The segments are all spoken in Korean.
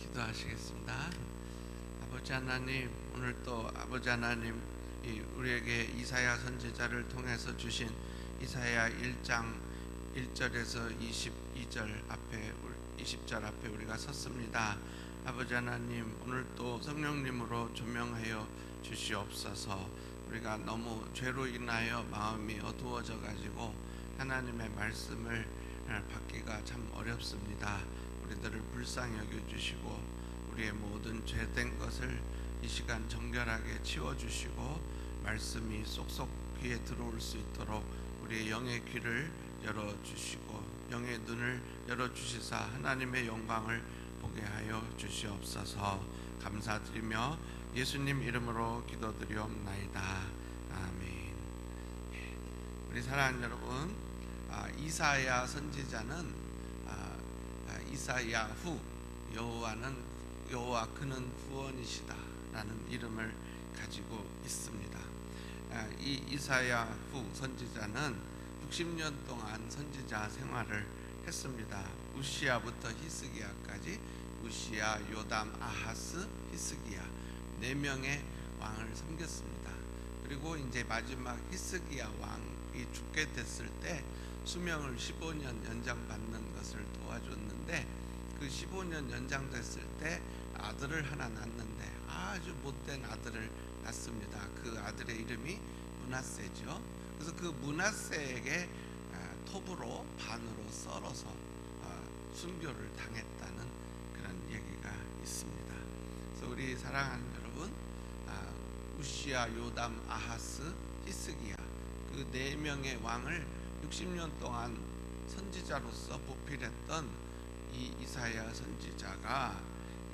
기도하시겠습니다. 아버지 하나님, 오늘 또 아버지 하나님 우리에게 이사야 선지자를 통해서 주신 이사야 1장 1절에서 22절 앞에 20절 앞에 우리가 섰습니다. 아버지 하나님, 오늘 또 성령님으로 조명하여 주시옵소서. 우리가 너무 죄로 인하여 마음이 어두워져 가지고 하나님의 말씀을 받기가 참 어렵습니다. 우리들을 불쌍히 여겨주시고 우리의 모든 죄된 것을 이 시간 정결하게 치워주시고 말씀이 쏙쏙 귀에 들어올 수 있도록 우리의 영의 귀를 열어주시고 영의 눈을 열어주시사 하나님의 영광을 보게 하여 주시옵소서. 감사드리며 예수님 이름으로 기도드리옵나이다. 아멘. 우리 사랑하는 여러분, 이사야 선지자는 이사야 후 여호와 그는 구원이시다 라는 이름을 가지고 있습니다. 이 이사야 후 선지자는 60년 동안 선지자 생활을 했습니다. 우시야부터 히스기야까지 우시야, 요담, 아하스, 히스기야 4명의 왕을 섬겼습니다. 그리고 이제 마지막 히스기야 왕이 죽게 됐을 때 수명을 15년 연장받는 것을 도와줬는데, 그 15년 연장됐을 때 아들을 하나 낳았는데 아주 못된 아들을 낳습니다. 그 아들의 이름이 므낫세죠. 그래서 그 므낫세에게 톱으로 반으로 썰어서 순교를 당했다는 그런 얘기가 있습니다. 그래서 우리 사랑하는 여러분, 우시야, 요담, 아하스, 히스기야 그 4명의 왕을 60년 동안 선지자로서 보필했던 이 이사야 선지자가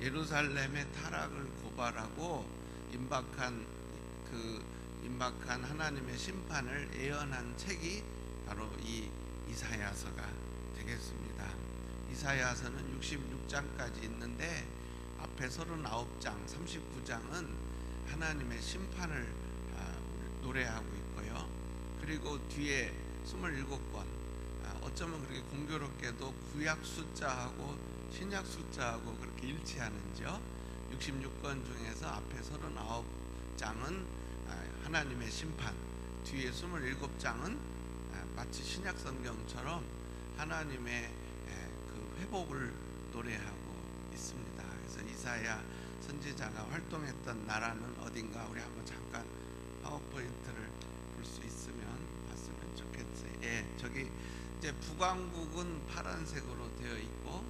예루살렘의 타락을 고발하고 임박한 하나님의 심판을 예언한 책이 바로 이 이사야서가 되겠습니다. 이사야서는 66장까지 있는데 앞에 39장, 39장은 하나님의 심판을 노래하고 있고요. 그리고 뒤에 27권, 어쩌면 그렇게 공교롭게도 구약 숫자하고 신약 숫자하고 그렇게 일치하는지요. 66권 중에서 앞에 39장은 하나님의 심판, 뒤에 27장은 마치 신약 성경처럼 하나님의 그 회복을 노래하고 있습니다. 그래서 이사야 선지자가 활동했던 나라는 어딘가 우리 한번 잠깐 파워포인트를 볼 수 있으면 봤으면 좋겠어요. 저기 이제 북왕국은 파란색으로 되어 있고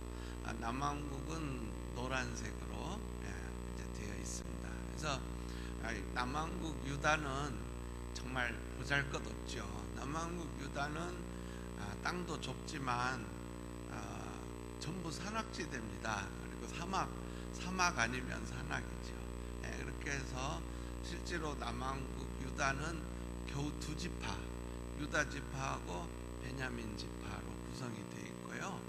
남왕국은 노란색으로 이제 되어 있습니다. 그래서 남왕국 유다는 정말 보잘것없죠. 남왕국 유다는 땅도 좁지만 전부 산악지대입니다. 그리고 사막 아니면 산악이죠. 그렇게 해서 실제로 남왕국 유다는 겨우 2지파, 유다 지파하고 베냐민 지파로 구성이 되어 있고요.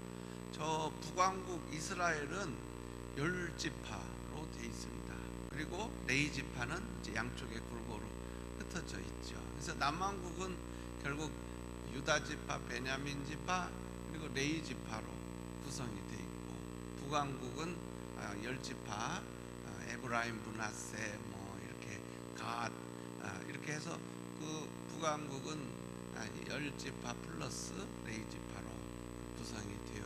저 북왕국 이스라엘은 10지파로 되어 있습니다. 그리고 레위 지파는 이제 양쪽에 골고루 흩어져 있죠. 그래서 남왕국은 결국 유다 지파, 베냐민 지파, 그리고 레위 지파로 구성이 되어 있고, 북왕국은 10지파, 에브라임, 므낫세, 이렇게 갓, 이렇게 해서 그 북왕국은 10지파 플러스 레위 지파로 구성이 되어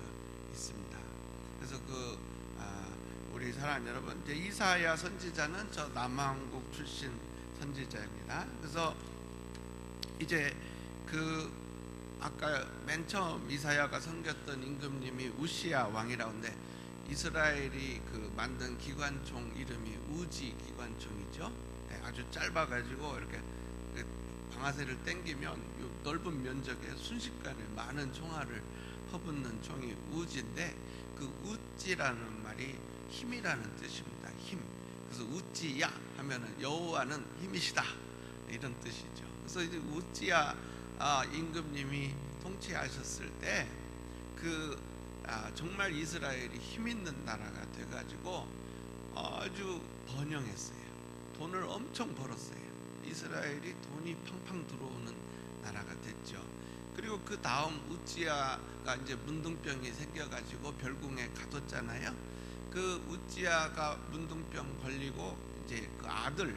있습니다. 그래서 우리 사랑하는 여러분, 이제 이사야 선지자는 저 남왕국 출신 선지자입니다. 그래서 이제 아까 맨 처음 이사야가 섬겼던 임금님이 우시야 왕이라고 하는데, 이스라엘이 만든 기관총 이름이 우지 기관총이죠. 아주 짧아가지고 이렇게 방아쇠를 당기면 넓은 면적에 순식간에 많은 총알을 퍼붓는 총이 우지인데, 그 우지라는 말이 힘이라는 뜻입니다. 힘. 그래서 우지야 하면은 여호와는 힘이시다 이런 뜻이죠. 그래서 이제 우지야 임금님이 통치하셨을 때 정말 이스라엘이 힘 있는 나라가 돼가지고 아주 번영했어요. 돈을 엄청 벌었어요. 이스라엘이 돈이 팡팡 들어오는 나라가 됐죠. 그리고 그 다음 우지야가 이제 문둥병이 생겨가지고 별궁에 가뒀잖아요. 그 우찌야가 문둥병 걸리고 이제 그 아들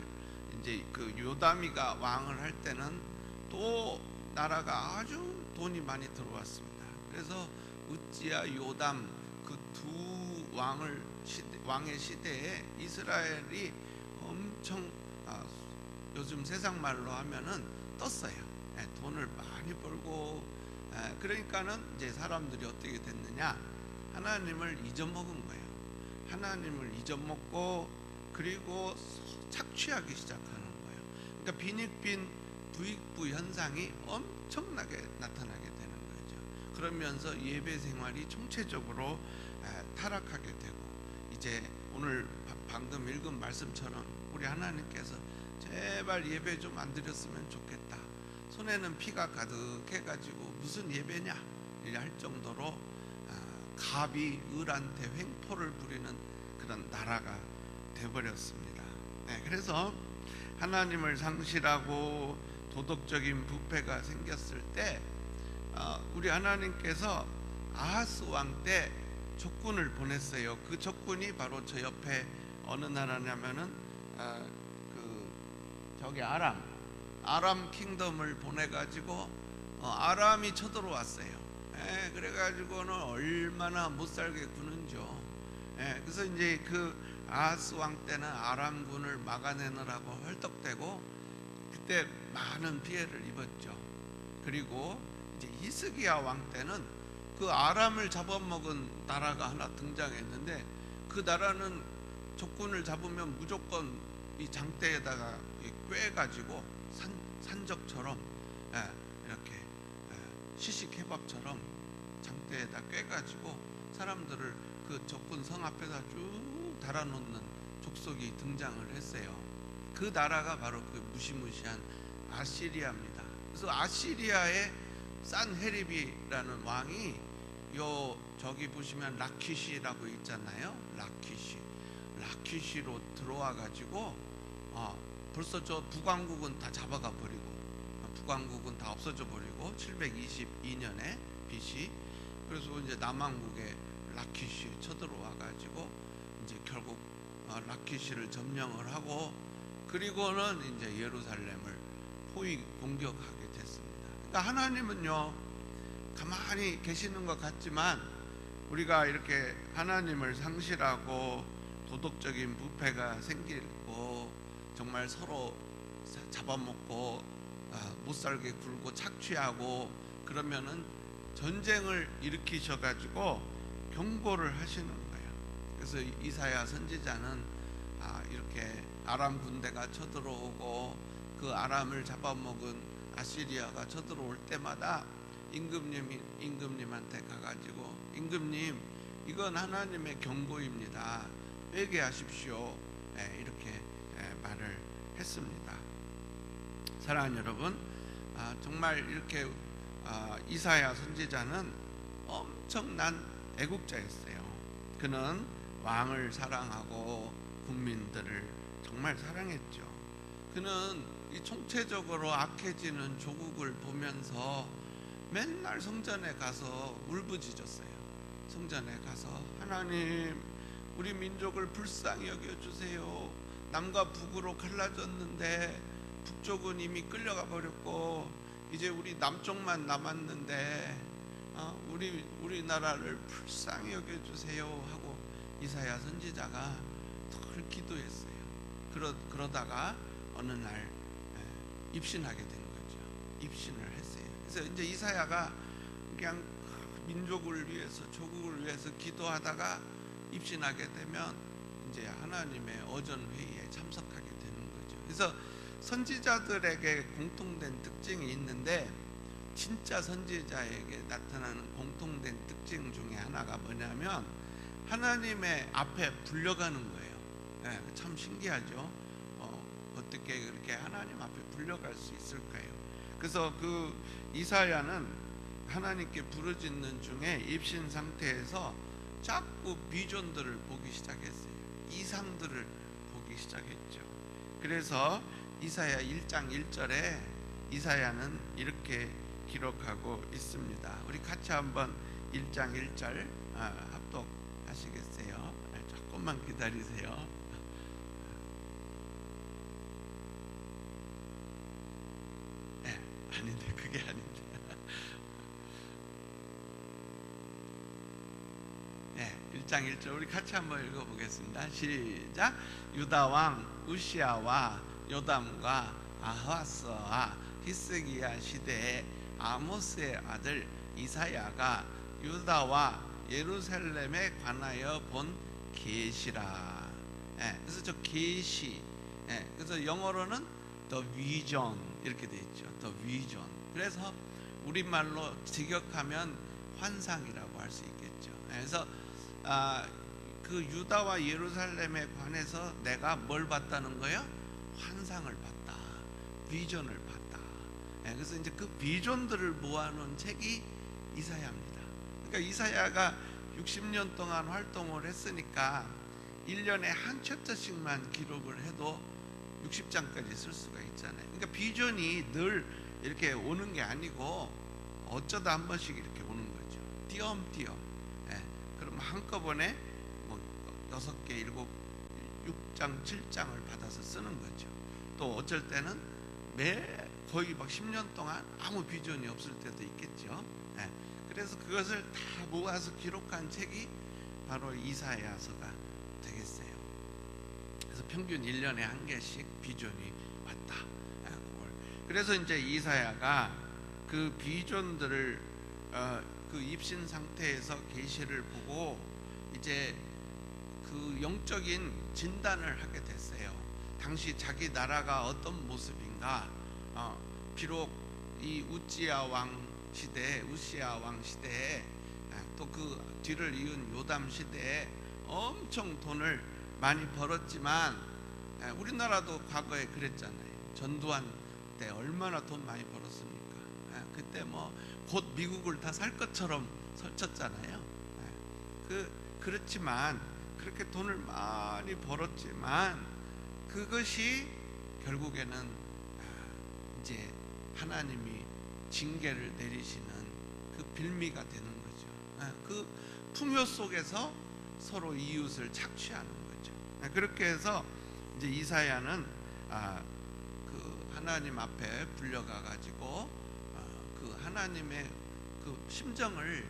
이제 그 요담이가 왕을 할 때는 또 나라가 아주 돈이 많이 들어왔습니다. 그래서 우찌야 요담 그 두 왕의 시대에 이스라엘이 엄청 요즘 세상 말로 하면은 떴어요. 돈을 많이 벌고 그러니까는 이제 사람들이 어떻게 됐느냐, 하나님을 잊어먹은 거예요. 하나님을 잊어먹고 그리고 착취하기 시작하는 거예요. 그러니까 빈익빈 부익부 현상이 엄청나게 나타나게 되는 거죠. 그러면서 예배 생활이 총체적으로 타락하게 되고, 이제 오늘 방금 읽은 말씀처럼 우리 하나님께서 제발 예배 좀 안 드렸으면 좋겠다, 손에는 피가 가득해가지고 무슨 예배냐 할 정도로 갑이 을한테 횡포를 부리는 그런 나라가 되어버렸습니다. 그래서 하나님을 상실하고 도덕적인 부패가 생겼을 때 우리 하나님께서 아하스 왕 때 적군을 보냈어요. 그 적군이 바로 저 옆에 어느 나라냐면은 저기 아람 킹덤을 보내가지고 아람이 쳐들어왔어요. 그래가지고는 얼마나 못살게 구는죠. 그래서 이제 그 아하스 왕 때는 아람군을 막아내느라고 헐떡대고 그때 많은 피해를 입었죠. 그리고 이제 히스기야 왕 때는 그 아람을 잡아먹은 나라가 하나 등장했는데, 그 나라는 적군을 잡으면 무조건 이 장대에다가 꿰가지고 산적처럼 이렇게 시식케밥처럼 장대에다 꿰가지고 사람들을 그 적군 성 앞에다 쭉 달아놓는 족속이 등장을 했어요. 그 나라가 바로 그 무시무시한 아시리아입니다. 그래서 아시리아의 산헤립이라는 왕이 저기 보시면 라키시라고 있잖아요. 라키시로 들어와 가지고 벌써 저 북왕국은 다 잡아가 버리고, 북왕국은 다 없어져 버리고 722년에 BC. 그래서 이제 남왕국에 라키시 쳐들어와 가지고 이제 결국 라키시를 점령을 하고, 그리고는 이제 예루살렘을 포위 공격하게 됐습니다. 그러니까 하나님은요 가만히 계시는 것 같지만 우리가 이렇게 하나님을 상실하고 도덕적인 부패가 생기고 정말 서로 잡아먹고 못살게 굴고 착취하고 그러면은 전쟁을 일으키셔가지고 경고를 하시는 거예요. 그래서 이사야 선지자는 이렇게 아람 군대가 쳐들어오고 그 아람을 잡아먹은 아시리아가 쳐들어올 때마다 임금님한테 가가지고, 임금님 이건 하나님의 경고입니다, 회개하십시오, 이렇게 말을 했습니다. 사랑하는 여러분, 정말 이렇게 이사야 선지자는 엄청난 애국자였어요. 그는 왕을 사랑하고 국민들을 정말 사랑했죠. 그는 이 총체적으로 악해지는 조국을 보면서 맨날 성전에 가서 울부짖었어요. 성전에 가서 하나님 우리 민족을 불쌍히 여겨주세요. 남과 북으로 갈라졌는데 북쪽은 이미 끌려가 버렸고 이제 우리 남쪽만 남았는데 우리나라를 불쌍히 여겨주세요 하고 이사야 선지자가 늘 기도했어요. 그러다가 어느 날 입신하게 된 거죠. 입신을 했어요. 그래서 이제 이사야가 그냥 민족을 위해서 조국을 위해서 기도하다가 입신하게 되면 이제 하나님의 어전 회의에 참석하게 되는 거죠. 그래서 선지자들에게 공통된 특징이 있는데, 진짜 선지자에게 나타나는 공통된 특징 중에 하나가 뭐냐면 하나님의 앞에 불려가는 거예요. 참 신기하죠. 어떻게 그렇게 하나님 앞에 불려갈 수 있을까요? 그래서 그 이사야는 하나님께 부르짖는 중에 입신 상태에서 자꾸 비전들을 보기 시작했어요. 이상들을 보기 시작했죠. 그래서 이사야 1장 1절에 이사야는 이렇게 기록하고 있습니다. 우리 같이 한번 1장 1절 합독하시겠어요? 조금만 기다리세요. 네, 아닌데 그게 아닌데. 네, 1장 1절 우리 같이 한번 읽어보겠습니다. 시작. 유다 왕 우시아와 요담과 아하스와 히스기야 시대에 아모스의 아들 이사야가 유다와 예루살렘에 관하여 본 계시라. 그래서 저 계시, 그래서 영어로는 the vision 이렇게 돼 있죠. the vision. 그래서 우리말로 직역하면 환상이라고 할 수 있겠죠. 그래서 그 유다와 예루살렘에 관해서 내가 뭘 봤다는 거예요? 환상을 봤다. 비전을 봤다. 그래서 이제 그 비전들을 모아놓은 책이 이사야입니다. 그러니까 이사야가 60년 동안 활동을 했으니까 1년에 한 챕터씩만 기록을 해도 60장까지 쓸 수가 있잖아요. 그러니까 비전이 늘 이렇게 오는 게 아니고 어쩌다 한 번씩 이렇게 오는 거죠. 띄엄띄엄. 그럼 한꺼번에 뭐 6개, 6장, 7장을 받아서 쓰는 거죠. 또 어쩔 때는 거의 막 10년 동안 아무 비전이 없을 때도 있겠죠. 그래서 그것을 다 모아서 기록한 책이 바로 이사야서가 되겠어요. 그래서 평균 1년에 한 개씩 비전이 왔다. 그래서 이제 이사야가 그 비전들을 그 입신 상태에서 계시를 보고 이제 그 영적인 진단을 하게 됐어요. 당시 자기 나라가 어떤 모습인가. 비록 이 우시아 왕 시대에 또 그 뒤를 이은 요담 시대에 엄청 돈을 많이 벌었지만 우리나라도 과거에 그랬잖아요. 전두환 때 얼마나 돈 많이 벌었습니까? 그때 뭐 곧 미국을 다 살 것처럼 설쳤잖아요. 그렇지만 그렇게 돈을 많이 벌었지만 그것이 결국에는 이제 하나님이 징계를 내리시는 그 빌미가 되는 거죠. 그 풍요 속에서 서로 이웃을 착취하는 거죠. 그렇게 해서 이제 이사야는 그 하나님 앞에 불려가 가지고 그 하나님의 그 심정을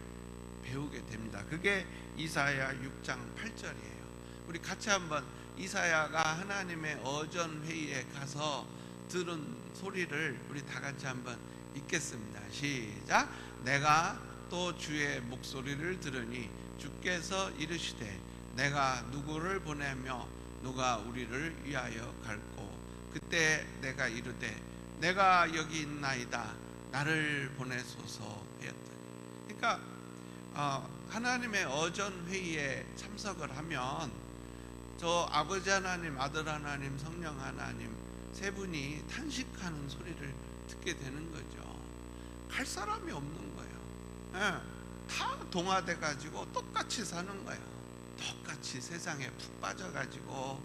배우게 됩니다. 그게 이사야 6장 8절이에요. 우리 같이 한번 이사야가 하나님의 어전 회의에 가서 들은 소리를 우리 다 같이 한번 읽겠습니다. 시작. 내가 또 주의 목소리를 들으니 주께서 이르시되 내가 누구를 보내며 누가 우리를 위하여 갈꼬. 그때 내가 이르되 내가 여기 있나이다 나를 보내소서 하였더니. 그러니까 하나님의 어전 회의에 참석을 하면 저 아버지 하나님, 아들 하나님, 성령 하나님 세 분이 탄식하는 소리를 듣게 되는 거죠. 갈 사람이 없는 거예요. 다 동화돼 가지고 똑같이 사는 거예요. 똑같이 세상에 푹 빠져 가지고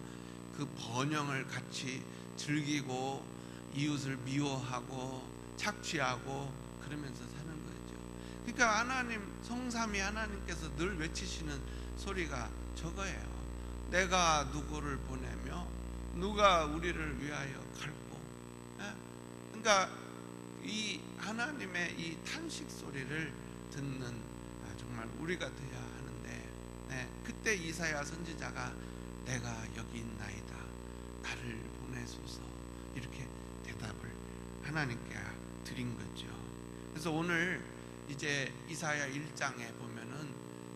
그 번영을 같이 즐기고 이웃을 미워하고 착취하고 그러면서 사는 거죠. 그러니까 하나님 성삼위 하나님께서 늘 외치시는 소리가 저거예요. 내가 누구를 보내며 누가 우리를 위하여 갈고. 그러니까 이 하나님의 이 탄식 소리를 듣는 정말 우리가 돼야 하는데, 그때 이사야 선지자가 내가 여기 있나이다 나를 보내소서 이렇게 대답을 하나님께 드린 거죠. 그래서 오늘 이제 이사야 1장에 보면은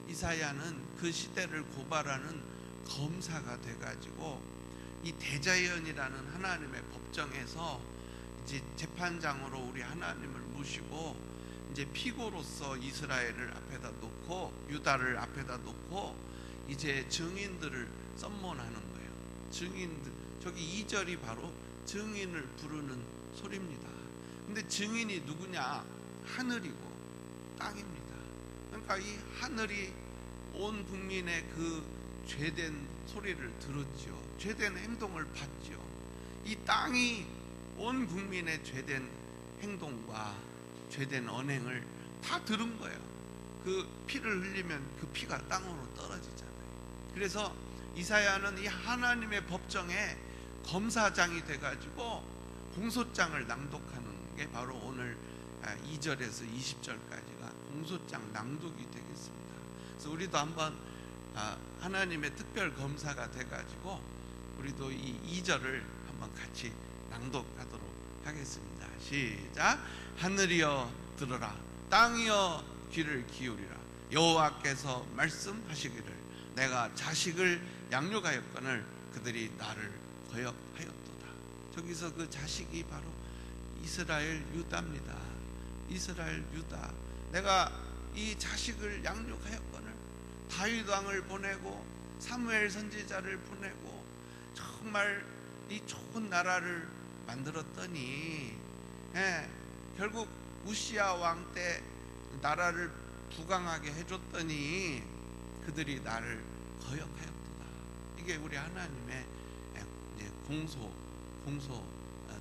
이사야는 그 시대를 고발하는 검사가 돼가지고 이 대자연이라는 하나님의 법정에서 이제 재판장으로 우리 하나님을 모시고 이제 피고로서 이스라엘을 앞에다 놓고 유다를 앞에다 놓고 이제 증인들을 썸몬하는 거예요. 증인들, 저기 2절이 바로 증인을 부르는 소리입니다. 근데 증인이 누구냐? 하늘이고 땅입니다. 그러니까 이 하늘이 온 국민의 그 죄된 소리를 들었죠. 죄된 행동을 봤죠. 이 땅이 온 국민의 죄된 행동과 죄된 언행을 다 들은 거예요. 그 피를 흘리면 그 피가 땅으로 떨어지잖아요. 그래서 이사야는 이 하나님의 법정에 검사장이 돼가지고 공소장을 낭독하는 게 바로 오늘 2절에서 20절까지가 공소장 낭독이 되겠습니다. 그래서 우리도 한번 하나님의 특별 검사가 돼가지고 우리도 이 2절을 한번 같이 낭독하도록 하겠습니다. 시작. 하늘이여 들으라, 땅이여 귀를 기울이라. 여호와께서 말씀하시기를 내가 자식을 양육하였거늘 그들이 나를 거역하였도다. 저기서 그 자식이 바로 이스라엘 유다입니다. 이스라엘 유다. 내가 이 자식을 양육하였거늘 다윗 왕을 보내고 사무엘 선지자를 보내고 정말 이 좋은 나라를 만들었더니 결국 우시야 왕 때 나라를 부강하게 해줬더니 그들이 나를 거역하였도다. 이게 우리 하나님의 이제 공소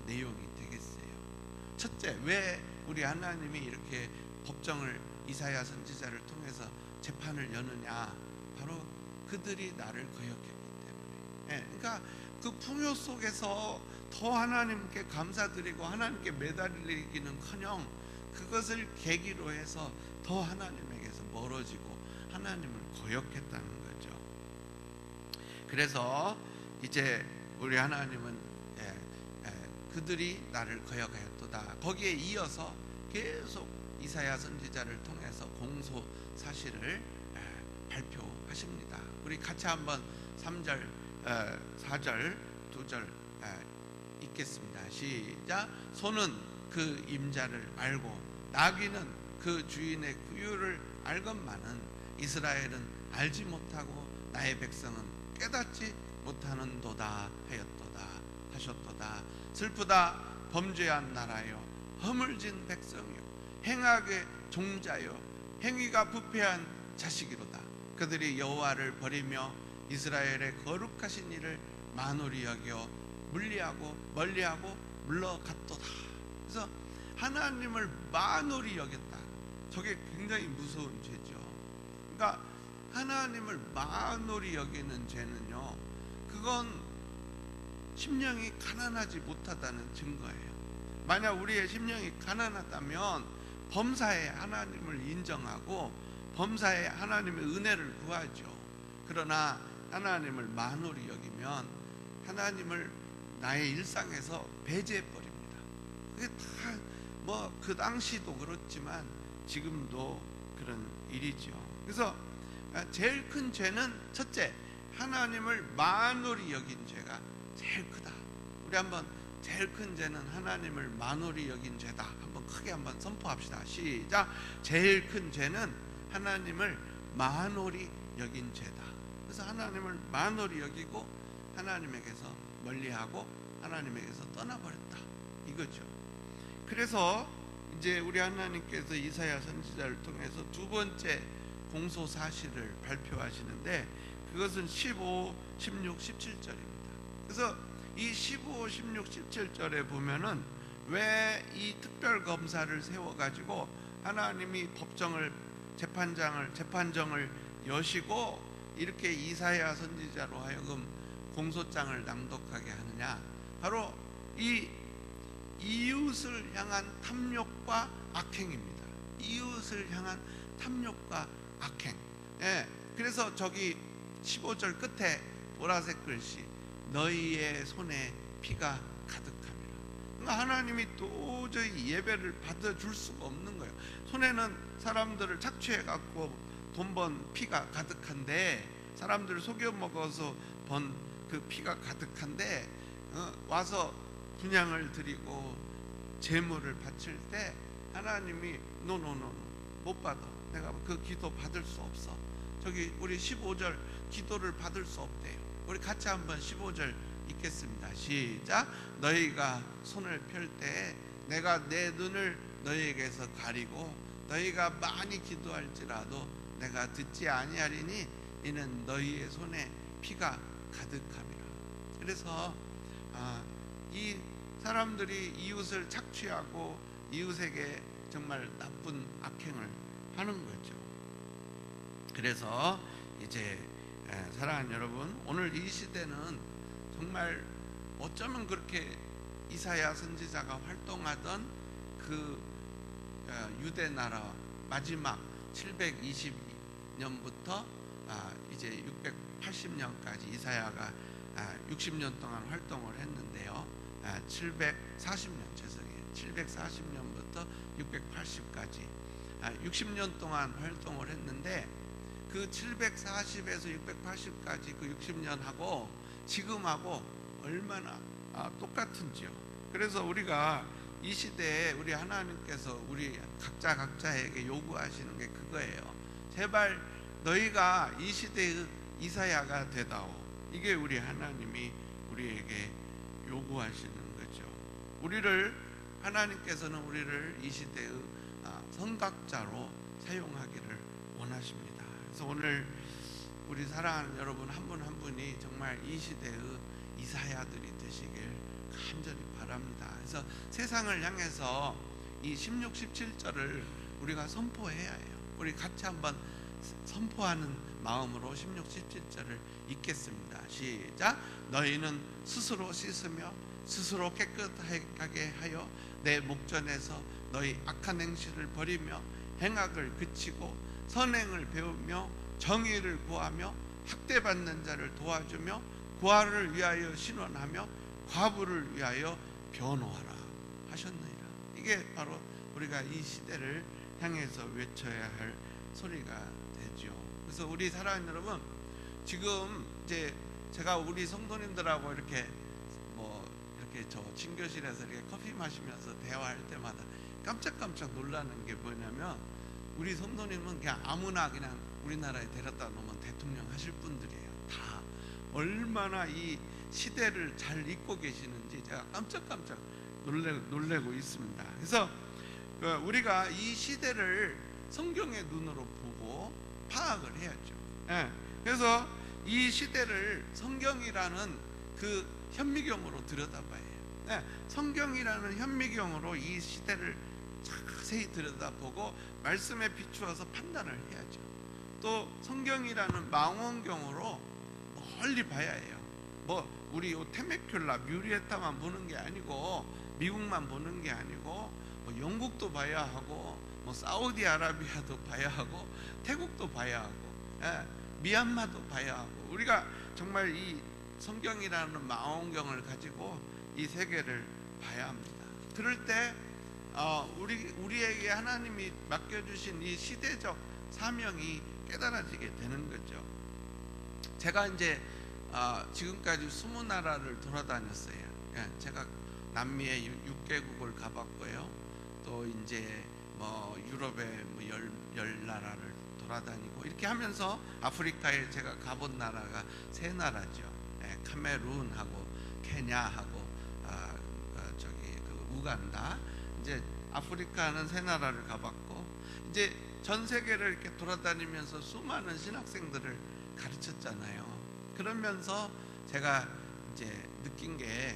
내용이 되겠어요. 첫째, 왜 우리 하나님이 이렇게 법정을 이사야 선지자를 통해서 재판을 여느냐? 바로 그들이 나를 거역했기 때문에. 그러니까 그 풍요 속에서 더 하나님께 감사드리고 하나님께 매달리기는커녕 그것을 계기로 해서 더 하나님에게서 멀어지고 하나님을 거역했다는 거죠. 그래서 이제 우리 하나님은 그들이 나를 거역하였도다. 거기에 이어서 계속 이사야 선지자를 통해서 공소 사실을 발표하십니다. 우리 같이 한번 3절, 4절, 2절 읽겠습니다. 시작. 소는 그 임자를 알고 나귀는 그 주인의 구유를 알건만은 이스라엘은 알지 못하고 나의 백성은 깨닫지 못하는도다 하셨도다. 슬프다 범죄한 나라여, 허물진 백성이요, 행악의 종자여, 행위가 부패한 자식이로다. 그들이 여호와를 버리며 이스라엘의 거룩하신 이를 만홀히 여겨 멀리하고 물러갔도다. 그래서 하나님을 만홀히 여겼다. 저게 굉장히 무서운 죄죠. 그러니까 하나님을 만홀히 여기는 죄는요, 그건 심령이 가난하지 못하다는 증거예요. 만약 우리의 심령이 가난하다면 범사에 하나님을 인정하고 범사에 하나님의 은혜를 구하죠. 그러나 하나님을 만홀히 여기면 하나님을 나의 일상에서 배제해버립니다. 그게 다 그 당시도 그렇지만 지금도 그런 일이죠. 그래서 제일 큰 죄는 첫째, 하나님을 만홀히 여긴 죄가 제일 크다. 우리 한번 제일 큰 죄는 하나님을 만홀히 여긴 죄다. 한번 크게 한번 선포합시다. 시작. 제일 큰 죄는 하나님을 만홀히 여긴 죄다. 그래서 하나님을 만홀히 여기고 하나님에게서 멀리하고 하나님에게서 떠나버렸다. 이거죠. 그래서 이제 우리 하나님께서 이사야 선지자를 통해서 두 번째 공소 사실을 발표하시는데 그것은 15, 16, 17절입니다. 그래서 이 15, 16, 17절에 보면은 왜 이 특별 검사를 세워가지고 하나님이 재판정을 여시고 이렇게 이사야 선지자로 하여금 공소장을 낭독하게 하느냐? 바로 이 이웃을 향한 탐욕과 악행입니다. 이웃을 향한 탐욕과 악행. 그래서 저기 15절 끝에 보라색 글씨, 너희의 손에 피가 가득함이라. 그러니까 하나님이 도저히 예배를 받아줄 수가 없는 거예요. 손에는 사람들을 착취해 갖고 돈 번 피가 가득한데, 사람들을 속여 먹어서 번 그 피가 가득한데, 와서 분향을 드리고 제물을 바칠 때 하나님이 노노노 못 받아. 내가 그 기도 받을 수 없어. 저기 우리 15절 기도를 받을 수 없대요. 우리 같이 한번 15절 읽겠습니다. 시작. 너희가 손을 펼 때 내가 내 눈을 너희에게서 가리고 너희가 많이 기도할지라도 내가 듣지 아니하리니 이는 너희의 손에 피가 가득함이라. 그래서 이 사람들이 이웃을 착취하고 이웃에게 정말 나쁜 악행을 하는 거죠. 그래서 이제 사랑하는 여러분, 오늘 이 시대는 정말 어쩌면 그렇게 이사야 선지자가 활동하던 그 유대 나라 마지막 720년부터 이제 680년까지 이사야가 60년 동안 활동을 했는데요. 740년 죄송해요. 740년부터 680까지 60년 동안 활동을 했는데 그 740에서 680까지 그 60년하고 지금하고 얼마나 똑같은지요. 그래서 우리가 이 시대에 우리 하나님께서 우리 각자에게 요구하시는 게 그거예요. 제발 너희가 이 시대의 이사야가 되다오. 이게 우리 하나님이 우리에게 요구하시는 거죠. 하나님께서는 우리를 이 시대의 선각자로 사용하기를 원하십니다. 그래서 오늘 우리 사랑하는 여러분 한 분 한 분이 정말 이 시대의 이사야들이 되시길 간절히 바랍니다. 그래서 세상을 향해서 이 16, 17절을 우리가 선포해야 해요. 우리 같이 한번 선포하는 마음으로 16, 17절을 읽겠습니다. 시작. 너희는 스스로 씻으며 스스로 깨끗하게 하여 내 목전에서 너희 악한 행실을 버리며 행악을 그치고 선행을 배우며 정의를 구하며 학대받는 자를 도와주며 고아를 위하여 신원하며 과부를 위하여 변호하라 하셨느니라. 이게 바로 우리가 이 시대를 향해서 외쳐야 할 소리가 되죠. 그래서 우리 사랑하는 여러분, 지금 이제 제가 우리 성도님들하고 이렇게 저 친교실에서 이렇게 커피 마시면서 대화할 때마다 깜짝깜짝 놀라는 게 뭐냐면, 우리 성도님은 그냥 아무나 그냥 우리나라에 데려다 놓으면 대통령 하실 분들이에요. 다 얼마나 이 시대를 잘 읽고 계시는지 제가 깜짝깜짝 놀래고 있습니다. 그래서 우리가 이 시대를 성경의 눈으로 보고 파악을 해야죠. 그래서 이 시대를 성경이라는 그 현미경으로 들여다봐야 해요. 성경이라는 현미경으로 이 시대를 자세히 들여다보고 말씀에 비추어서 판단을 해야죠. 또 성경이라는 망원경으로 멀리 봐야 해요. 우리 테메큘라 뮤리에타만 보는 게 아니고, 미국만 보는 게 아니고, 영국도 봐야 하고, 사우디아라비아도 봐야 하고, 태국도 봐야 하고, 미얀마도 봐야 하고, 우리가 정말 이 성경이라는 망원경을 가지고 이 세계를 봐야 합니다. 그럴 때 우리에게 하나님이 맡겨주신 이 시대적 사명이 깨달아지게 되는 거죠. 제가 이제 지금까지 20나라를 돌아다녔어요. 제가 남미의 6개국을 가봤고요. 또 이제 유럽의 10나라를 돌아다니고, 이렇게 하면서 아프리카에 제가 가본 나라가 3나라죠. 카메룬하고 케냐하고 우간다. 이제 아프리카는 3나라를 가봤고, 이제 전 세계를 이렇게 돌아다니면서 수많은 신학생들을 가르쳤잖아요. 그러면서 제가 이제 느낀 게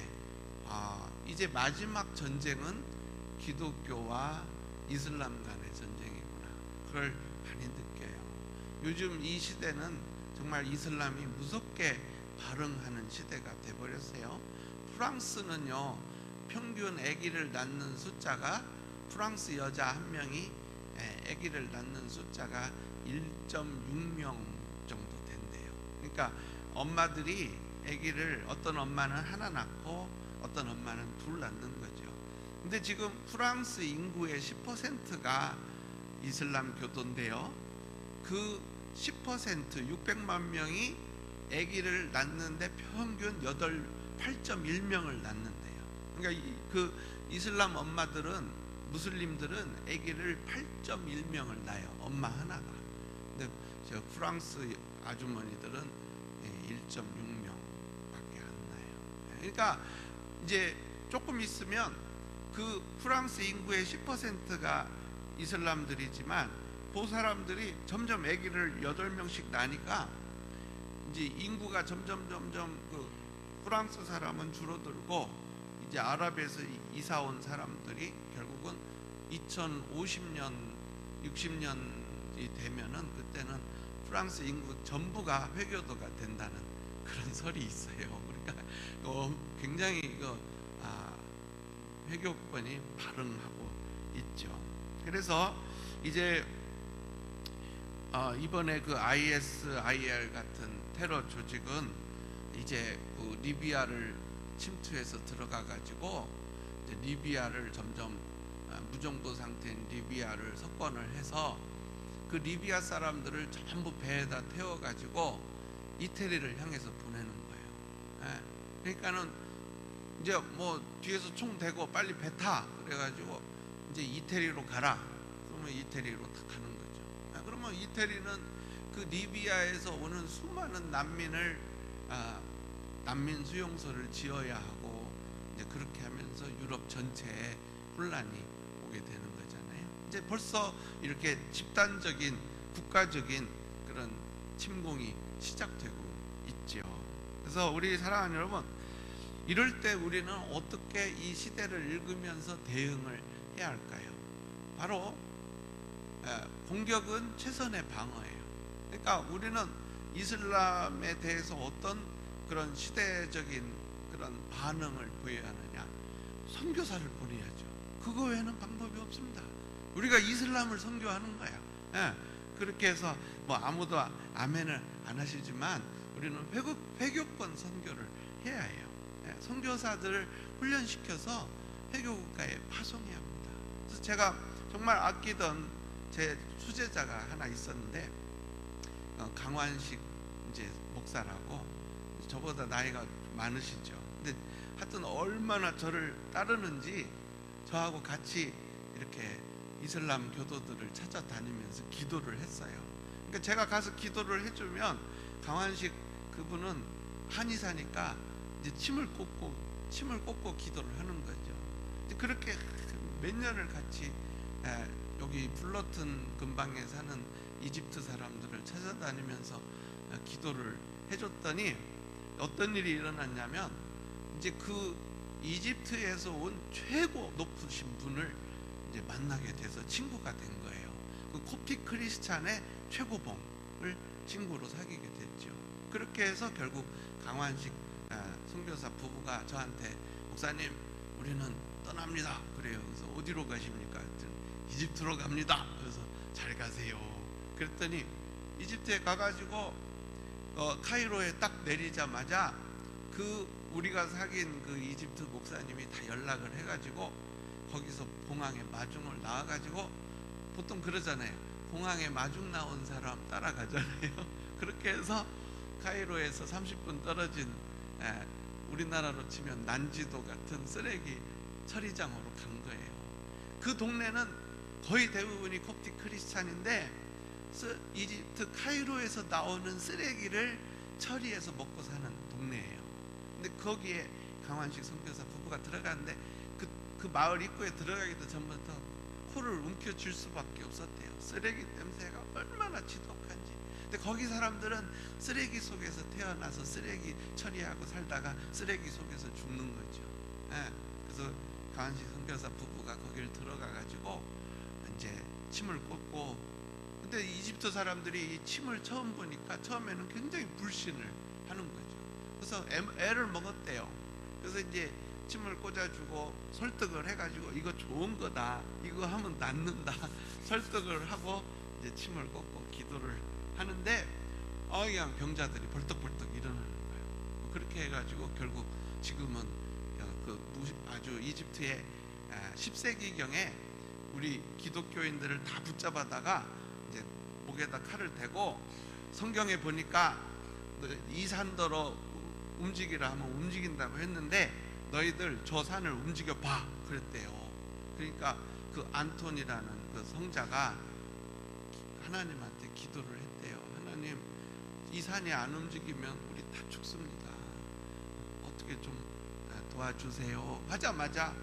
이제 마지막 전쟁은 기독교와 이슬람 간의 전쟁이구나. 그걸 많이 느껴요. 요즘 이 시대는 정말 이슬람이 무섭게 발흥하는 시대가 돼버렸어요. 프랑스는요, 평균 아기를 낳는 숫자가, 프랑스 여자 한 명이 아기를 낳는 숫자가 1.6명 정도 된대요. 그러니까 엄마들이 아기를, 어떤 엄마는 하나 낳고 어떤 엄마는 둘 낳는 거죠. 근데 지금 프랑스 인구의 10%가 이슬람 교도인데요, 그 10% 600만 명이 아기를 낳는데 평균 8.1명을 낳는데요. 그러니까 그 이슬람 엄마들은, 무슬림들은 아기를 8.1명을 낳아요. 엄마 하나가. 근데 저 프랑스 아주머니들은 1.6명밖에 안 낳아요. 그러니까 이제 조금 있으면 그 프랑스 인구의 10%가 이슬람들이지만 그 사람들이 점점 아기를 8명씩 낳으니까 이제 인구가 점점 그 프랑스 사람은 줄어들고, 이제 아랍에서 이사 온 사람들이 결국은 2050년 60년이 되면은, 그때는 프랑스 인구 전부가 회교도가 된다는 그런 설이 있어요. 그러니까 굉장히 회교권이 발흥하고 있죠. 그래서 이제 이번에 그 ISIL 같은 테러 조직은 이제 그 리비아를 침투해서 들어가 가지고 이제 리비아를 점점 무정부 상태인 리비아를 석권을 해서 그 리비아 사람들을 전부 배에다 태워 가지고 이태리를 향해서 보내는 거예요. 그러니까는 이제 뭐 뒤에서 총 대고 빨리 배 타 그래가지고 이제 이태리로 가라. 그러면 이태리로 다 가는 거죠. 그러면 이태리는 그 리비아에서 오는 수많은 난민을 난민 수용소를 지어야 하고 이제 그렇게 하면서 유럽 전체에 혼란이 오게 되는 거잖아요. 이제 벌써 이렇게 집단적인 국가적인 그런 침공이 시작되고 있죠. 그래서 우리 사랑하는 여러분, 이럴 때 우리는 어떻게 이 시대를 읽으면서 대응을 해야 할까요? 바로 공격은 최선의 방어예요. 그러니까 우리는 이슬람에 대해서 어떤 그런 시대적인 그런 반응을 보여야 하느냐? 선교사를 보내야죠. 그거 외에는 방법이 없습니다. 우리가 이슬람을 선교하는 거야. 그렇게 해서 뭐 아무도 아멘을 안 하시지만 우리는 회교권 선교를 해야 해요. 선교사들을 훈련시켜서 회교국가에 파송해야 합니다. 그래서 제가 정말 아끼던 제 수제자가 하나 있었는데 강환식 이제 목사라고 저보다 나이가 많으시죠. 근데 하여튼 얼마나 저를 따르는지 저하고 같이 이렇게 이슬람 교도들을 찾아다니면서 기도를 했어요. 그러니까 제가 가서 기도를 해주면 강환식 그분은 한의사니까 이제 침을 꽂고 기도를 하는 거죠. 그렇게 몇 년을 같이 여기 블러튼 근방에 사는 이집트 사람들을 찾아다니면서 기도를 해줬더니 어떤 일이 일어났냐면 이제 그 이집트에서 온 최고 높으신 분을 이제 만나게 돼서 친구가 된 거예요. 그 코피 크리스찬의 최고봉을 친구로 사귀게 됐죠. 그렇게 해서 결국 강환식 선교사 부부가 저한테 목사님 우리는 떠납니다. 그래요. 그래서 어디로 가십니까? 이집트로 갑니다. 그래서 잘 가세요. 그랬더니 이집트에 가가지고 카이로에 딱 내리자마자 그 우리가 사귄 그 이집트 목사님이 다 연락을 해가지고 거기서 공항에 마중을 나와가지고 보통 그러잖아요. 공항에 마중 나온 사람 따라가잖아요. 그렇게 해서 카이로에서 30분 떨어진 우리나라로 치면 난지도 같은 쓰레기 처리장으로 간 거예요. 그 동네는 거의 대부분이 콥틱 크리스찬인데 이집트 카이로에서 나오는 쓰레기를 처리해서 먹고 사는 동네예요. 근데 거기에 강환식 선교사 부부가 들어갔는데 그 마을 입구에 들어가기도 전부터 코를 움켜쥘 수밖에 없었대요. 쓰레기 냄새가 얼마나 지독한지. 근데 거기 사람들은 쓰레기 속에서 태어나서 쓰레기 처리하고 살다가 쓰레기 속에서 죽는 거죠. 그래서 강환식 선교사 부부가 거기를 들어가가지고 이제 침을 꽂고, 근데 이집트 사람들이 이 침을 처음 보니까 처음에는 굉장히 불신을 하는 거죠. 그래서 애를 먹었대요. 그래서 이제 침을 꽂아주고 설득을 해가지고 이거 좋은 거다, 이거 하면 낫는다 설득을 하고 이제 침을 꽂고 기도를 하는데 그냥 병자들이 벌떡벌떡 일어나는 거예요. 그렇게 해가지고 결국 지금은 아주 이집트의 10세기경에 우리 기독교인들을 다 붙잡아다가 이제 목에다 칼을 대고 성경에 보니까 이 산더러 움직이라 하면 움직인다고 했는데 너희들 저 산을 움직여봐 그랬대요. 그러니까 그 안톤이라는 그 성자가 하나님한테 기도를 했대요. 하나님, 이 산이 안 움직이면 우리 다 죽습니다. 어떻게 좀 도와주세요 하자마자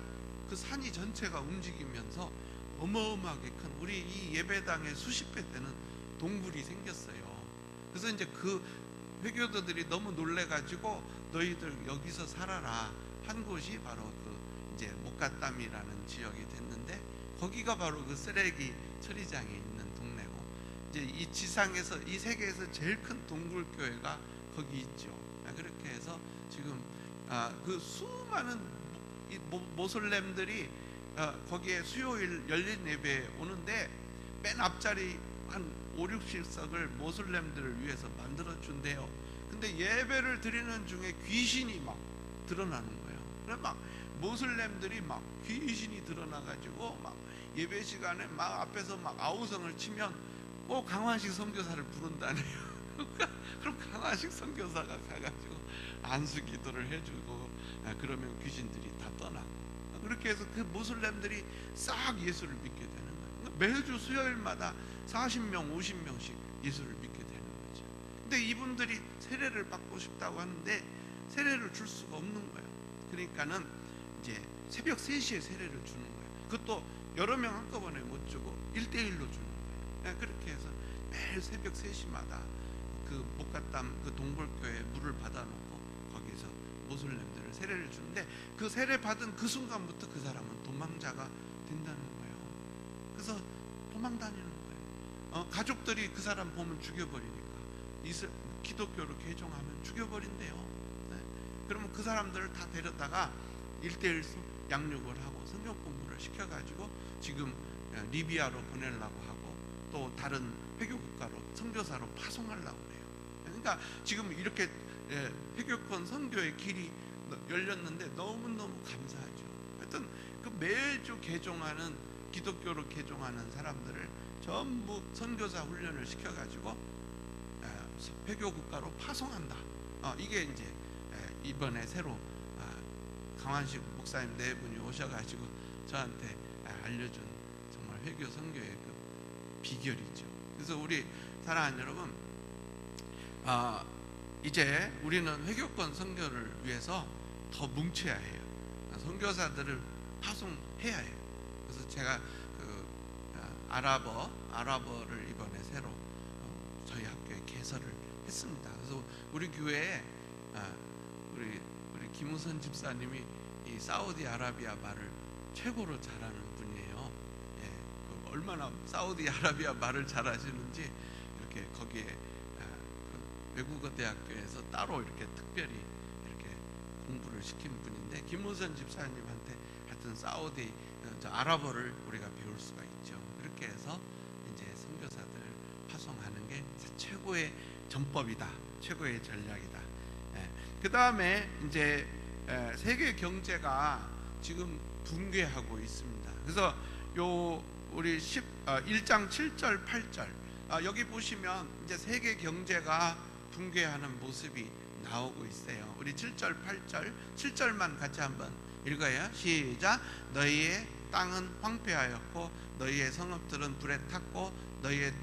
그 산이 전체가 움직이면서 어마어마하게 큰 우리 이 예배당의 수십 배 되는 동굴이 생겼어요. 그래서 이제 그 회교도들이 너무 놀래가지고 너희들 여기서 살아라 한 곳이 바로 그 이제 목가땀이라는 지역이 됐는데 거기가 바로 그 쓰레기 처리장에 있는 동네고, 이제 이 지상에서, 이 세계에서 제일 큰 동굴교회가 거기 있죠. 그렇게 해서 지금 그 수많은 모슬렘들이 거기에 수요일 열린 예배에 오는데 맨 앞자리 한 5, 60석을 모슬렘들을 위해서 만들어 준대요. 근데 예배를 드리는 중에 귀신이 막 드러나는 거예요. 그래서 막 모슬렘들이 막 귀신이 드러나가지고 막 예배 시간에 막 앞에서 막 아우성을 치면 꼭 강환식 선교사를 부른다네요. 그럼 강환식 선교사가 가가지고 안수 기도를 해주고 그러면 귀신들이 다 떠나고, 그렇게 해서 그 모슬렘들이 싹 예수를 믿게 되는 거예요. 매주 수요일마다 40명, 50명씩 예수를 믿게 되는 거죠. 근데 이분들이 세례를 받고 싶다고 하는데 세례를 줄 수가 없는 거예요. 그러니까는 이제 새벽 3시에 세례를 주는 거예요. 그것도 여러 명 한꺼번에 못 주고 1대1로 주는 거예요. 그렇게 해서 매일 새벽 3시마다 그 목갓담 그 동굴교회에 물을 받아놓고 거기서 모슬렘들을 세례를 주는데, 그 세례 받은 그 순간부터 그 사람은 도망자가 된다는 거예요. 그래서 도망 다니는 거예요. 가족들이 그 사람 보면 죽여버리니까, 기독교로 개종하면 죽여버린대요. 그러면 그 사람들을 다 데려다가 1대1 양육을 하고 성경 공부를 시켜가지고 지금 리비아로 보내려고 하고 또 다른 회교 국가로 선교사로 파송하려고 해요. 그러니까 지금 이렇게 회교권 선교의 길이 열렸는데 너무너무 감사하죠. 하여튼 그 매주 개종하는, 기독교로 개종하는 사람들을 전부 선교사 훈련을 시켜가지고 회교 국가로 파송한다. 이게 이제 이번에 새로 강환식 목사님 4분이 오셔가지고 저한테 알려준 정말 회교 선교의 그 비결이죠. 그래서 우리 사랑하는 여러분, 이제 우리는 회교권 선교를 위해서 더 뭉쳐야 해요. 선교사들을 파송해야 해요. 그래서 제가 그 아랍어를 이번에 새로 저희 학교에 개설을 했습니다. 그래서 우리 교회에 우리 김우선 집사님이 이 사우디아라비아 말을 최고로 잘하는 분이에요. 그 얼마나 사우디아라비아 말을 잘하시는지 이렇게 거기에 그 외국어 대학교에서 따로 이렇게 특별히 이렇게 공부를 시킨 분인데, 김우선 집사님한테 하여튼 사우디 아랍어를 우리가 배울 수가 있죠. 그렇게 해서 이제 선교사들 파송하는 게 최고의 전법이다, 최고의 전략이다. 그 다음에 이제 세계 경제가 지금 붕괴하고 있습니다. 그래서 요 우리 1장 7절 8절 여기 보시면 이제 세계 경제가 붕괴하는 모습이 나오고 있어요. 우리 7절 8절 7절만 같이 한번 읽어요. 시작. 너희의 땅은 황폐하였고 너희의 성읍들은 불에 탔고 너희의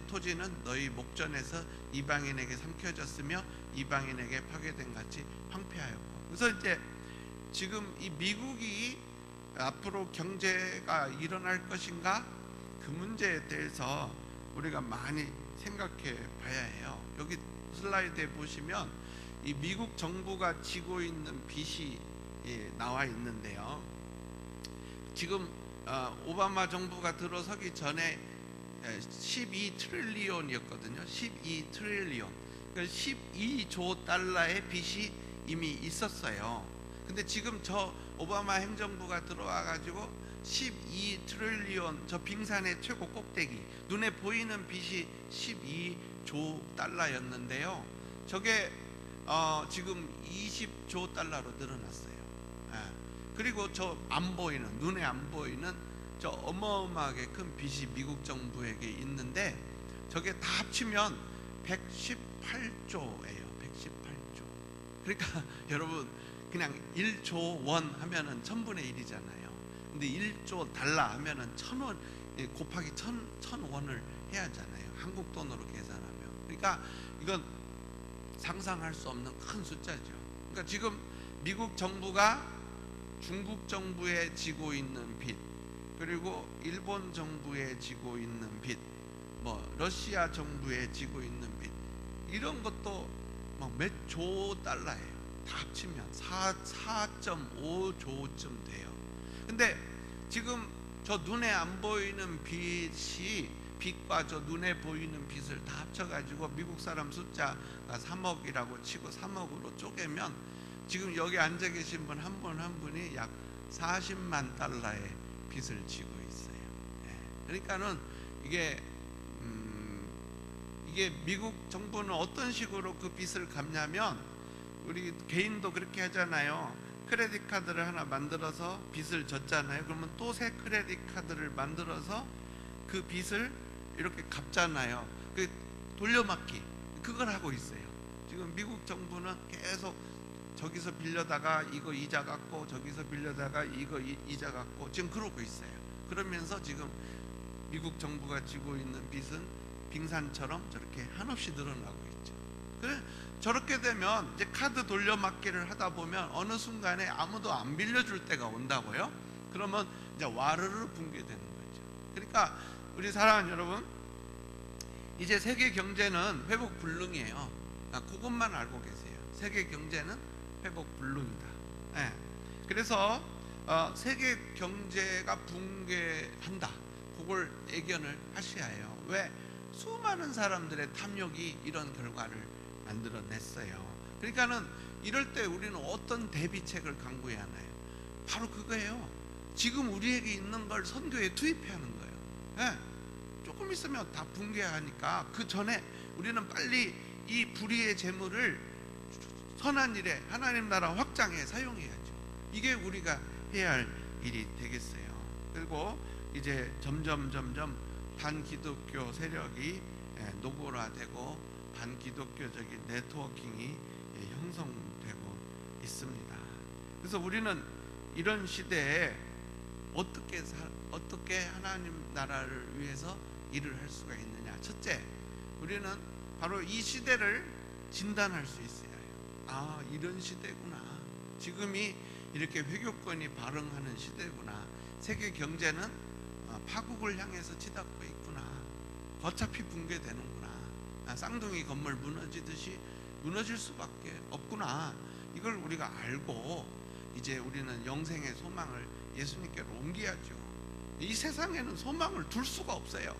토지는 너희 목전에서 이방인에게 삼켜졌으며 이방인에게 파괴된 같이 황폐하였고. 그래서 이제 지금 이 미국이 앞으로 경제가 일어날 것인가, 그 문제에 대해서 우리가 많이 생각해 봐야 해요. 여기 슬라이드에 보시면 이 미국 정부가 지고 있는 빚이 나와 있는데요. 지금 오바마 정부가 들어서기 전에 12트릴리온이었거든요. 12트릴리온. 그러니까 12조 달러의 빚이 이미 있었어요. 근데 지금 저 오바마 행정부가 들어와 가지고 12트릴리온, 저 빙산의 최고 꼭대기, 눈에 보이는 빚이 12조 달러였는데요. 저게 지금 20조 달러로 늘어났어요. 그리고 저 안 보이는, 눈에 안 보이는 저 어마어마하게 큰 빚이 미국 정부에게 있는데 저게 다 합치면 118조예요. 118조. 그러니까 여러분 그냥 1조 원 하면은 1000분의 1이잖아요. 근데 1조 달러 하면은 1000원 곱하기 1000원을 해야 하잖아요. 한국 돈으로 계산하면. 그러니까 이건 상상할 수 없는 큰 숫자죠. 그러니까 지금 미국 정부가 중국 정부에 지고 있는 빚, 그리고 일본 정부에 지고 있는 빚, 뭐 러시아 정부에 지고 있는 빚, 이런 것도 막 몇 조 달러예요. 다 합치면 4.5조쯤 돼요. 근데 지금 저 눈에 안 보이는 빚이 빛과 저 눈에 보이는 빛을 다 합쳐가지고 미국 사람 숫자가 3억이라고 치고 3억으로 쪼개면 지금 여기 앉아 계신 분 한 분 한 분이 약 40만 달러의 빚을 지고 있어요. 그러니까는 이게 미국 정부는 어떤 식으로 그 빚을 갚냐면, 우리 개인도 그렇게 하잖아요. 크레딧 카드를 하나 만들어서 빚을 졌잖아요. 그러면 또 새 크레딧 카드를 만들어서 그 빚을 이렇게 갚잖아요. 그 돌려막기, 그걸 하고 있어요. 지금 미국 정부는 계속 저기서 빌려다가 이거 이자 갚고, 저기서 빌려다가 이거 이자 갚고, 지금 그러고 있어요. 그러면서 지금 미국 정부가 지고 있는 빚은 빙산처럼 저렇게 한없이 늘어나고 있죠. 그래, 저렇게 되면 이제 카드 돌려막기를 하다 보면 어느 순간에 아무도 안 빌려줄 때가 온다고요. 그러면 이제 와르르 붕괴되는 거죠. 그러니까 우리 사랑하는 여러분, 이제 세계 경제는 회복 불능이에요. 그것만 알고 계세요. 세계 경제는 회복 불능이다. 네. 그래서 세계 경제가 붕괴한다. 그걸 예견을 하셔야 해요. 왜? 수많은 사람들의 탐욕이 이런 결과를 만들어냈어요. 그러니까는 이럴 때 우리는 어떤 대비책을 강구해야 하나요? 바로 그거예요. 지금 우리에게 있는 걸 선교에 투입해야 하는 거예요. 네. 조금 있으면 다 붕괴하니까 그 전에 우리는 빨리 이 불의의 재물을 선한 일에 하나님 나라 확장에 사용해야죠. 이게 우리가 해야 할 일이 되겠어요. 그리고 이제 점점 반기독교 세력이 노골화되고 반기독교적인 네트워킹이 형성되고 있습니다. 그래서 우리는 이런 시대에 어떻게 하나님 나라를 위해서 일을 할 수가 있느냐. 첫째, 우리는 바로 이 시대를 진단할 수 있어야 해요. 이런 시대구나. 지금이 이렇게 회교권이 발흥하는 시대구나. 세계 경제는 파국을 향해서 치닫고 있구나. 어차피 붕괴되는구나. 쌍둥이 건물 무너지듯이 무너질 수밖에 없구나. 이걸 우리가 알고 이제 우리는 영생의 소망을 예수님께로 옮겨야죠. 이 세상에는 소망을 둘 수가 없어요.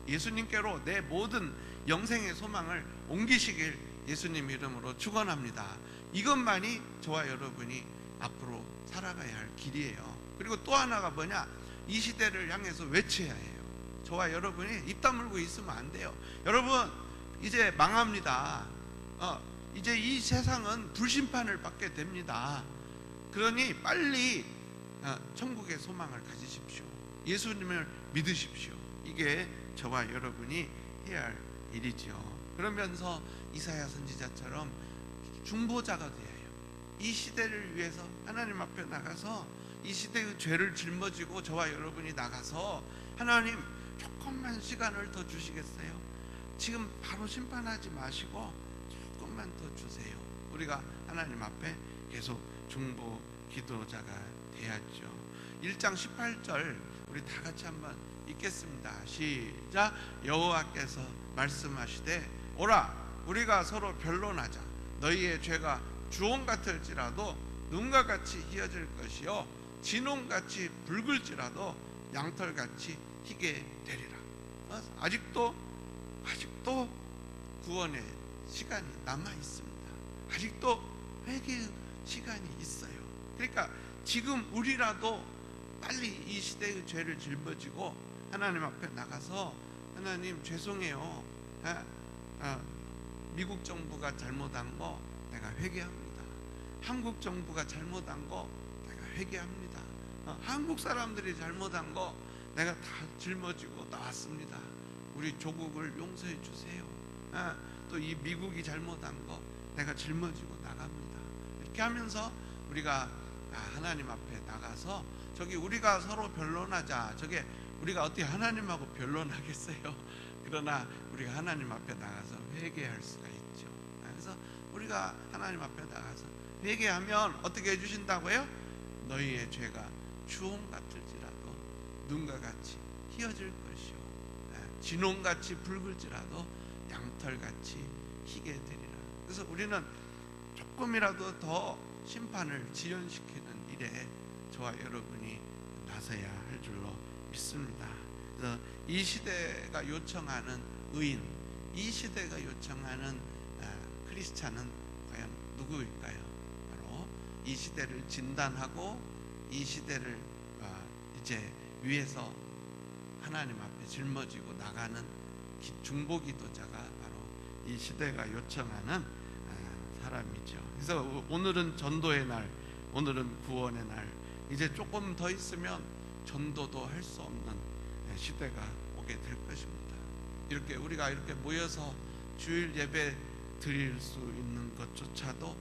예수님께로 내 모든 영생의 소망을 옮기시길 예수님 이름으로 축원합니다. 이것만이 저와 여러분이 앞으로 살아가야 할 길이에요. 그리고 또 하나가 뭐냐? 이 시대를 향해서 외쳐야 해요. 저와 여러분이 입 다물고 있으면 안 돼요. 여러분, 이제 망합니다. 이제 이 세상은 불심판을 받게 됩니다. 그러니 빨리 천국의 소망을 가지십시오. 예수님을 믿으십시오. 이게 저와 여러분이 해야 할 일이죠. 그러면서 이사야 선지자처럼 중보자가 되어야 해요. 이 시대를 위해서 하나님 앞에 나가서 이 시대의 죄를 짊어지고 저와 여러분이 나가서 하나님, 조금만 시간을 더 주시겠어요? 지금 바로 심판하지 마시고 조금만 더 주세요. 우리가 하나님 앞에 계속 중보 기도자가 돼야죠. 1장 18절 우리 다 같이 한번 읽겠습니다. 시작. 여호와께서 말씀하시되 오라, 우리가 서로 변론하자. 너희의 죄가 주홍 같을지라도 눈과 같이 희어질 것이요 진홍같이 붉을지라도 양털같이 희게 되리라. 아직도 구원의 시간이 남아 있습니다. 아직도 회개의 시간이 있어요. 그러니까 지금 우리라도 빨리 이 시대의 죄를 짊어지고 하나님 앞에 나가서 하나님 죄송해요. 미국 정부가 잘못한 거 내가 회개합니다. 한국 정부가 잘못한 거 내가 회개합니다. 한국 사람들이 잘못한 거 내가 다 짊어지고 나왔습니다. 우리 조국을 용서해 주세요. 또 이 미국이 잘못한 거 내가 짊어지고 나갑니다. 이렇게 하면서 우리가 하나님 앞에 나가서 저기 우리가 서로 변론하자. 저게 우리가 어떻게 하나님하고 변론하겠어요? 그러나 우리가 하나님 앞에 나가서 회개할 수가 있죠. 그래서 우리가 하나님 앞에 나가서 회개하면 어떻게 해주신다고요? 너희의 죄가 주홍 같을지라도 눈과 같이 희어질 것이요 진홍같이 붉을지라도 양털같이 희게 되리라. 그래서 우리는 조금이라도 더 심판을 지연시키는 일에 저와 여러분이 나서야 할 줄로 믿습니다. 그래서 이 시대가 요청하는 의인, 이 시대가 요청하는 크리스찬은 과연 누구일까요? 바로 이 시대를 진단하고 이 시대를 이제 위에서 하나님 앞에 짊어지고 나가는 중보기도자가 바로 이 시대가 요청하는 사람이죠. 그래서 오늘은 전도의 날, 오늘은 구원의 날. 이제 조금 더 있으면 전도도 할 수 없는 시대가 오게 될 것입니다. 이렇게 우리가 이렇게 모여서 주일 예배 드릴 수 있는 것조차도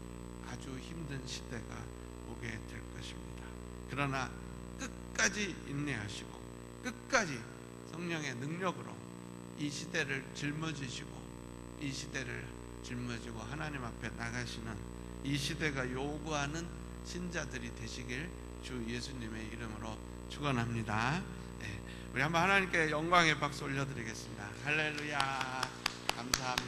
아주 힘든 시대가 오게 될 것입니다. 그러나 끝까지 인내하시고 끝까지 성령의 능력으로 이 시대를 짊어지시고 이 시대를 짊어지고 하나님 앞에 나가시는 이 시대가 요구하는 신자들이 되시길 주 예수님의 이름으로 축원합니다. 우리 한번 하나님께 영광의 박수 올려드리겠습니다. 할렐루야. 감사합니다.